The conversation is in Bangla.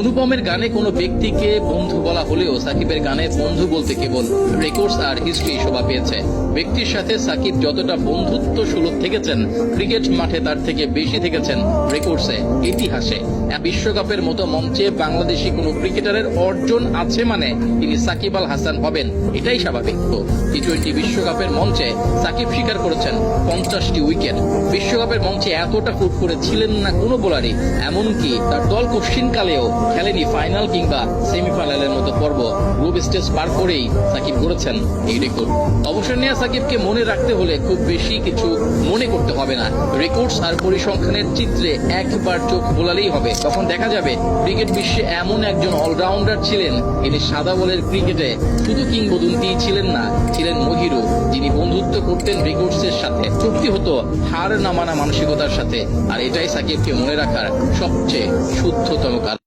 অনুপমের গানে কোনো ব্যক্তিকে বন্ধু বলা হলেও সাকিবের গানে বন্ধু বলতে কেবল রেকর্ডস আর হিস্ট্রি শোভা পেয়েছে। ব্যক্তির সাথে সাকিব যতটা বন্ধুত্ব সুলভ থেকেছেন ক্রিকেট মাঠে তার থেকে বেশি থেকেছেন রেকর্ডসে, ইতিহাসে। বিশ্বকাপের মতো মঞ্চে বাংলাদেশি কোনো ক্রিকেটারের অর্জন আছে মানে তিনি সাকিব আল হাসান হবেন, এটাই স্বাভাবিক। টি-20 বিশ্বকাপের মঞ্চে সাকিব স্বীকার করেছেন 50টি উইকেট। বিশ্বকাপের মঞ্চে এতটা ফুটফুটে ছিলেন না কোনো বোলারই, এমনকি তার দল কঠিনকালেও খেলেনি ফাইনাল কিংবা সেমিফাইনালের মতো পর্ব। গ্রুপ স্টেজ পার করেই সাকিব করেছেন এই রেকর্ড। অবসর নেওয়া সাকিবকে মনে রাখতে হলে খুব বেশি কিছু মনে করতে হবে না, রেকর্ডস আর পরিসংখ্যানের চিত্রে একবার চোখ বোলালেই হবে। তখন দেখা যাবে ক্রিকেট বিশ্বে এমন একজন অলরাউন্ডার ছিলেন, ইনি সাদা বলের ক্রিকেটে শুধু কিংবদন্তিই ছিলেন না, ছিলেন মহিরু, যিনি বন্ধুত্ব করতেন রেকর্ডসের সাথে, চুক্তি হতো হার না মানা মানসিকতার সাথে। আর এটাই সাকিবকে মনে রাখার সবচেয়ে শুদ্ধতম কারণ।